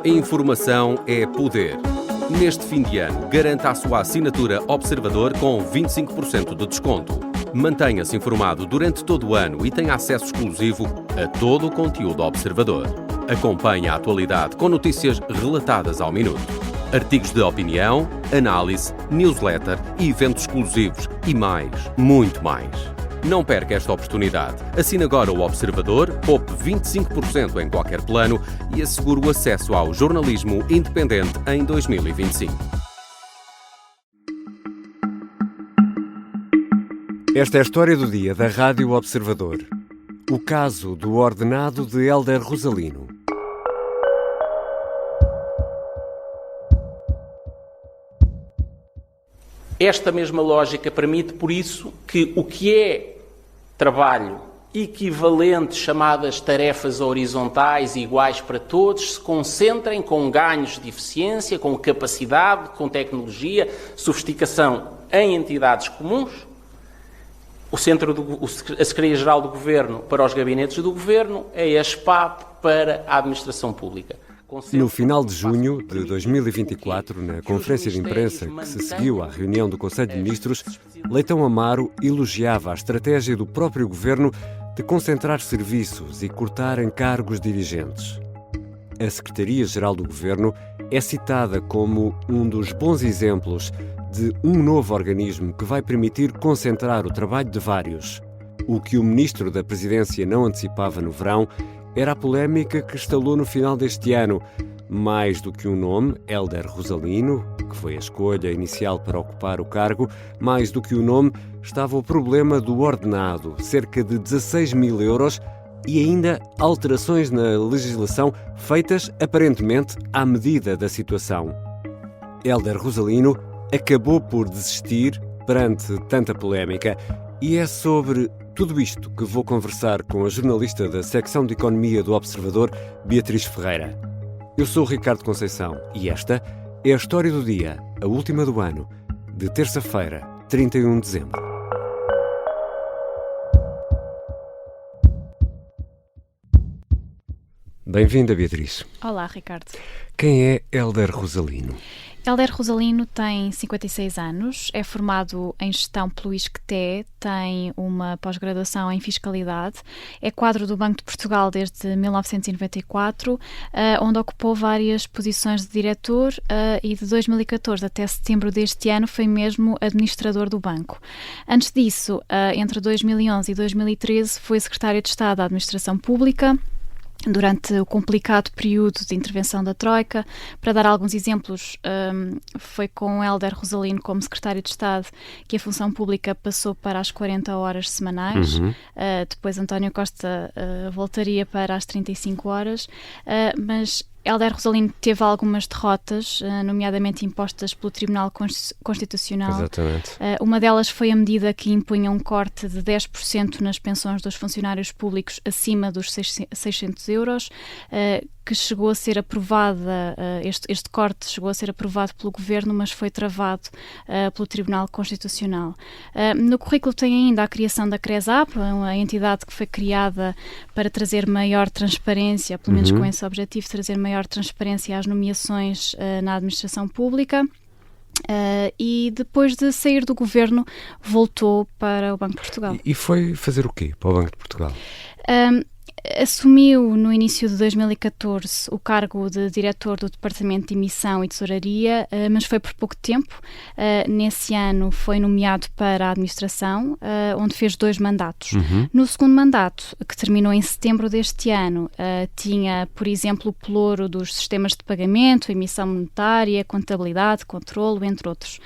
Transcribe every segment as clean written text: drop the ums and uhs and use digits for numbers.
A informação é poder. Neste fim de ano, garanta a sua assinatura Observador com 25% de desconto. Mantenha-se informado durante todo o ano e tenha acesso exclusivo a todo o conteúdo Observador. Acompanhe a atualidade com notícias relatadas ao minuto. Artigos de opinião, análise, newsletter e eventos exclusivos e mais, muito mais. Não perca esta oportunidade. Assine agora o Observador, poupe 25% em qualquer plano e assegure o acesso ao jornalismo independente em 2025. Esta é a história do dia da Rádio Observador. O caso do ordenado de Hélder Rosalino. Esta mesma lógica permite, por isso, que o que é trabalho equivalente, chamadas tarefas horizontais iguais para todos, se concentrem com ganhos de eficiência, com capacidade, com tecnologia, sofisticação em entidades comuns. A Secretaria-Geral do Governo para os gabinetes do Governo é a SPAP para a Administração Pública. No final de junho de 2024, na conferência de imprensa que se seguiu à reunião do Conselho de Ministros, Leitão Amaro elogiava a estratégia do próprio Governo de concentrar serviços e cortar encargos dirigentes. A Secretaria-Geral do Governo é citada como um dos bons exemplos de um novo organismo que vai permitir concentrar o trabalho de vários. O que o Ministro da Presidência não antecipava no verão era a polémica que estalou no final deste ano. Mais do que um nome, Hélder Rosalino, que foi a escolha inicial para ocupar o cargo, mais do que o nome, estava o problema do ordenado, cerca de 16 mil euros, e ainda alterações na legislação feitas, aparentemente, à medida da situação. Hélder Rosalino acabou por desistir perante tanta polémica, e é sobre tudo isto que vou conversar com a jornalista da secção de Economia do Observador, Beatriz Ferreira. Eu sou o Ricardo Conceição e esta é a história do dia, a última do ano, de terça-feira, 31 de dezembro. Bem-vinda, Beatriz. Olá, Ricardo. Quem é Hélder Rosalino? Hélder Rosalino tem 56 anos, é formado em gestão pelo ISCTE, tem uma pós-graduação em fiscalidade, é quadro do Banco de Portugal desde 1994, onde ocupou várias posições de diretor e de 2014 até setembro deste ano foi mesmo administrador do banco. Antes disso, entre 2011 e 2013, foi secretário de Estado da Administração Pública, durante o complicado período de intervenção da Troika. Para dar alguns exemplos, foi com Hélder Rosalino como secretário de Estado que a função pública passou para as 40 horas semanais. Depois António Costa voltaria para as 35 horas, mas Hélder Rosalino teve algumas derrotas, nomeadamente impostas pelo Tribunal Constitucional. Exatamente. Uma delas foi a medida que impunha um corte de 10% nas pensões dos funcionários públicos acima dos 600 euros, que chegou a ser aprovada, este corte chegou a ser aprovado pelo Governo, mas foi travado pelo Tribunal Constitucional. No currículo tem ainda a criação da CRESAP, uma entidade que foi criada para trazer maior transparência, pelo menos com esse objetivo, trazer maior transparência às nomeações na administração pública. E depois de sair do Governo, voltou para o Banco de Portugal. E foi fazer o quê para o Banco de Portugal? Assumiu no início de 2014 o cargo de diretor do Departamento de Emissão e Tesouraria, mas foi por pouco tempo. Nesse ano foi nomeado para a administração, onde fez 2 mandatos. No segundo mandato, que terminou em setembro deste ano, tinha, por exemplo, o pelouro dos sistemas de pagamento, emissão monetária, contabilidade, controlo, entre outros.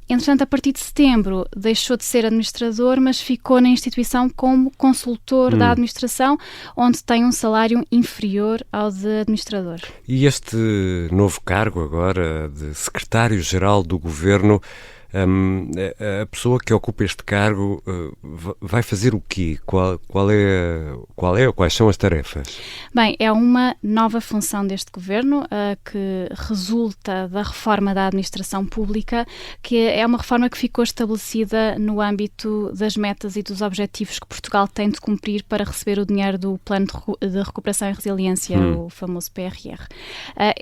Entretanto, a partir de setembro, deixou de ser administrador, mas ficou na instituição como consultor da administração, onde tem um salário inferior ao de administrador. E este novo cargo agora de secretário-geral do Governo A pessoa que ocupa este cargo vai fazer o quê? Quais são as tarefas? Bem, é uma nova função deste governo que resulta da reforma da administração pública, que é uma reforma que ficou estabelecida no âmbito das metas e dos objetivos que Portugal tem de cumprir para receber o dinheiro do Plano de Recuperação e Resiliência, o famoso PRR.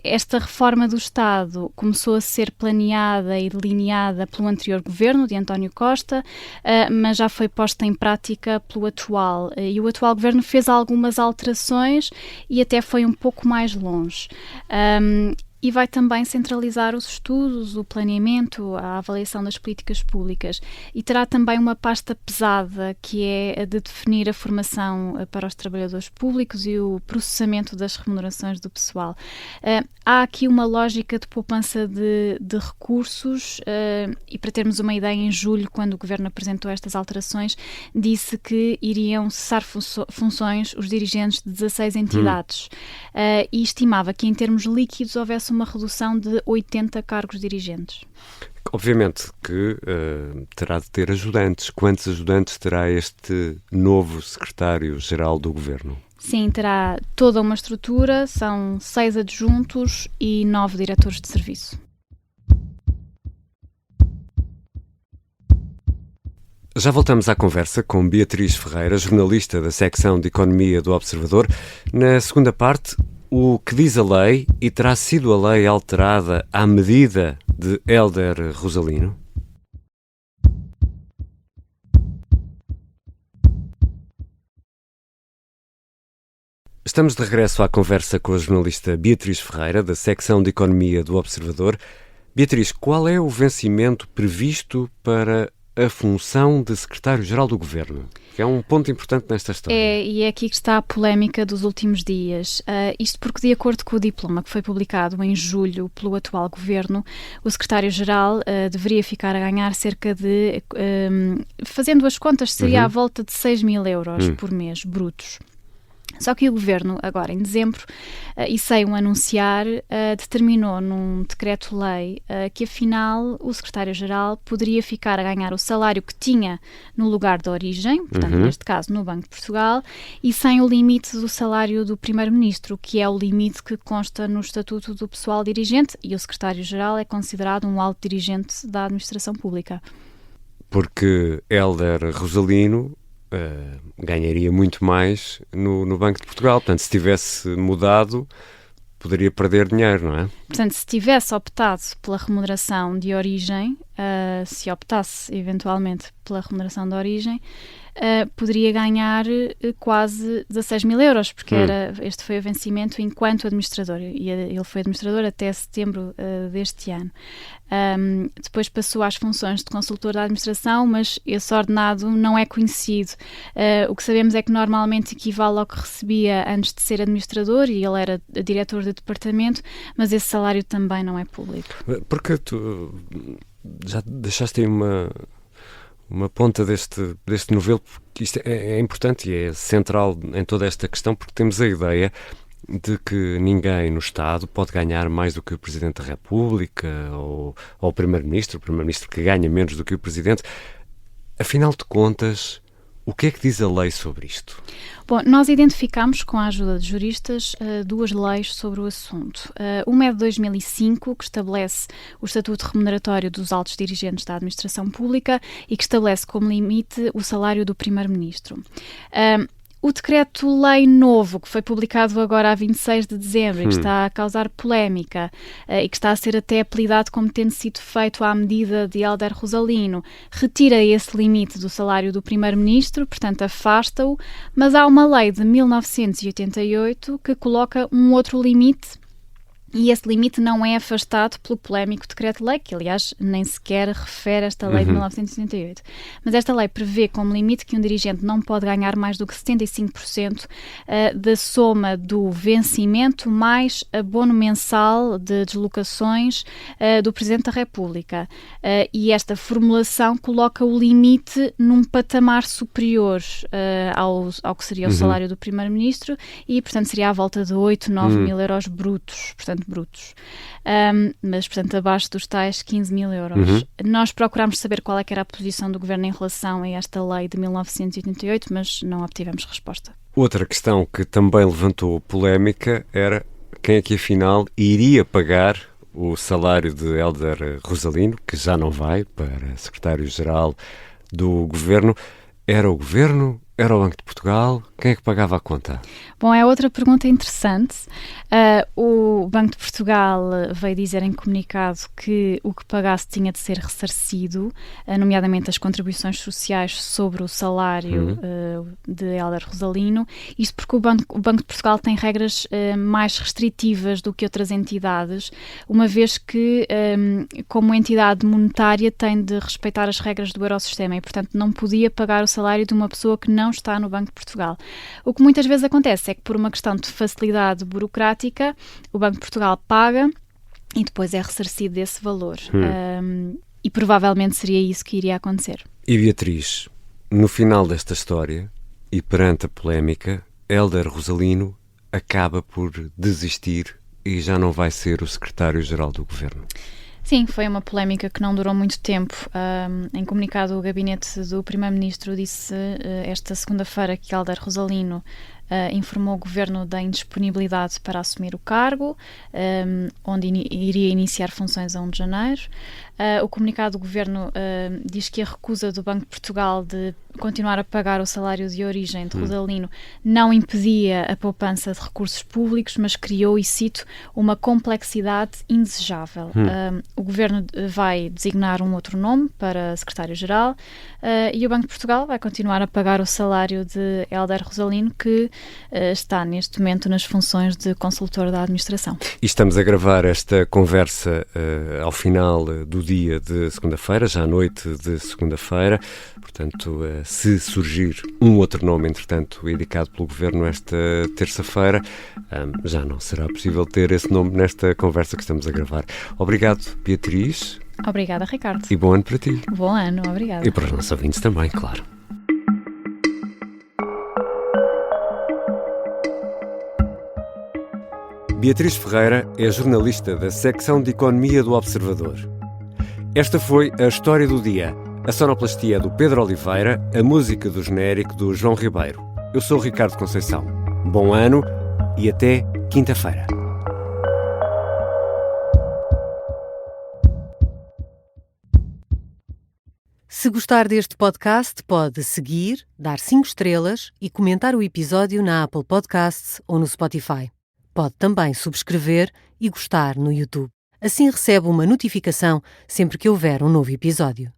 Esta reforma do Estado começou a ser planeada e delineada pelo anterior governo, de António Costa, mas já foi posta em prática pelo atual. E o atual governo fez algumas alterações e até foi um pouco mais longe. E vai também centralizar os estudos, o planeamento, a avaliação das políticas públicas, e terá também uma pasta pesada, que é a de definir a formação para os trabalhadores públicos e o processamento das remunerações do pessoal. Há aqui uma lógica de poupança de recursos, e para termos uma ideia, em julho, quando o Governo apresentou estas alterações, disse que iriam cessar funções os dirigentes de 16 entidades, e estimava que em termos líquidos houvesse uma redução de 80 cargos dirigentes. Obviamente que terá de ter ajudantes. Quantos ajudantes terá este novo secretário-geral do Governo? Sim, terá toda uma estrutura, são 6 adjuntos e 9 diretores de serviço. Já voltamos à conversa com Beatriz Ferreira, jornalista da secção de Economia do Observador. Na segunda parte, o que diz a lei, e terá sido a lei alterada à medida de Hélder Rosalino? Estamos de regresso à conversa com a jornalista Beatriz Ferreira, da secção de Economia do Observador. Beatriz, qual é o vencimento previsto para a função de secretário-geral do Governo? Que é um ponto importante nesta história. E é aqui que está a polémica dos últimos dias. Isto porque, de acordo com o diploma que foi publicado em julho pelo atual Governo, o secretário-geral deveria ficar a ganhar cerca de, fazendo as contas, seria à volta de 6 mil euros por mês, brutos. Só que o Governo, agora em dezembro, e sem o anunciar, determinou num decreto-lei que afinal o secretário-geral poderia ficar a ganhar o salário que tinha no lugar de origem, portanto neste caso no Banco de Portugal, e sem o limite do salário do primeiro-ministro, que é o limite que consta no Estatuto do Pessoal Dirigente, e o secretário-geral é considerado um alto dirigente da administração pública. Porque Hélder Rosalino ganharia muito mais no Banco de Portugal. Portanto, se tivesse mudado, poderia perder dinheiro, não é? Portanto, se tivesse optado pela remuneração de origem, se optasse eventualmente pela remuneração de origem, poderia ganhar quase 16 mil euros, porque este foi o vencimento enquanto administrador, e ele foi administrador até setembro deste ano. Depois passou às funções de consultor da administração, mas esse ordenado não é conhecido. O que sabemos é que normalmente equivale ao que recebia antes de ser administrador, e ele era diretor de departamento, mas esse salário também não é público. Porque tu já deixaste aí uma ponta deste novelo, porque isto é importante e é central em toda esta questão, porque temos a ideia de que ninguém no Estado pode ganhar mais do que o Presidente da República ou o Primeiro-Ministro que ganha menos do que o Presidente. Afinal de contas, o que é que diz a lei sobre isto? Bom, nós identificámos, com a ajuda de juristas, duas leis sobre o assunto. Uma é de 2005, que estabelece o estatuto remuneratório dos altos dirigentes da administração pública e que estabelece como limite o salário do primeiro-ministro. O decreto-lei novo, que foi publicado agora a 26 de dezembro e que está a causar polémica e que está a ser até apelidado como tendo sido feito à medida de Hélder Rosalino, retira esse limite do salário do primeiro-ministro, portanto afasta-o, mas há uma lei de 1988 que coloca um outro limite. E esse limite não é afastado pelo polémico decreto-lei, que aliás nem sequer refere esta lei de 1978. Mas esta lei prevê como limite que um dirigente não pode ganhar mais do que 75% da soma do vencimento mais abono mensal de deslocações do Presidente da República. E esta formulação coloca o limite num patamar superior ao que seria o salário do Primeiro-Ministro e, portanto, seria à volta de 8, 9 mil euros brutos. Portanto, brutos. Mas, portanto, abaixo dos tais 15 mil euros. Nós procurámos saber qual é que era a posição do Governo em relação a esta lei de 1988, mas não obtivemos resposta. Outra questão que também levantou polémica era quem é que afinal iria pagar o salário de Hélder Rosalino, que já não vai para secretário-geral do Governo. Era o Governo? Era o Banco de Portugal? Quem é que pagava a conta? Bom, é outra pergunta interessante. O Banco de Portugal veio dizer em comunicado que o que pagasse tinha de ser ressarcido, nomeadamente as contribuições sociais sobre o salário de Hélder Rosalino. Isto porque o Banco de Portugal tem regras mais restritivas do que outras entidades, uma vez que, como entidade monetária, tem de respeitar as regras do Eurosistema e, portanto, não podia pagar o salário de uma pessoa que não está no Banco de Portugal. O que muitas vezes acontece é que, por uma questão de facilidade burocrática, o Banco de Portugal paga e depois é ressarcido desse valor. E provavelmente seria isso que iria acontecer. E Beatriz, no final desta história, e perante a polémica, Hélder Rosalino acaba por desistir e já não vai ser o secretário-geral do Governo. Sim, foi uma polémica que não durou muito tempo. Em comunicado, o gabinete do Primeiro-Ministro disse esta segunda-feira que Hélder Rosalino informou o Governo da indisponibilidade para assumir o cargo, onde iria iniciar funções a 1 de janeiro. O comunicado do Governo diz que a recusa do Banco de Portugal de continuar a pagar o salário de origem de Rosalino não impedia a poupança de recursos públicos, mas criou, e cito, uma complexidade indesejável. O Governo vai designar um outro nome para secretário-geral e o Banco de Portugal vai continuar a pagar o salário de Hélder Rosalino, que está neste momento nas funções de consultor da administração. E estamos a gravar esta conversa ao final do dia de segunda-feira, já à noite de segunda-feira. Portanto, se surgir um outro nome, entretanto, indicado pelo Governo esta terça-feira, já não será possível ter esse nome nesta conversa que estamos a gravar. Obrigado, Beatriz. Obrigada, Ricardo. E bom ano para ti. Bom ano, obrigada. E para os nossos ouvintes também, claro. Beatriz Ferreira é jornalista da secção de Economia do Observador. Esta foi a História do Dia. A sonoplastia é do Pedro Oliveira, a música do genérico do João Ribeiro. Eu sou o Ricardo Conceição. Bom ano e até quinta-feira. Se gostar deste podcast, pode seguir, dar 5 estrelas e comentar o episódio na Apple Podcasts ou no Spotify. Pode também subscrever e gostar no YouTube. Assim recebe uma notificação sempre que houver um novo episódio.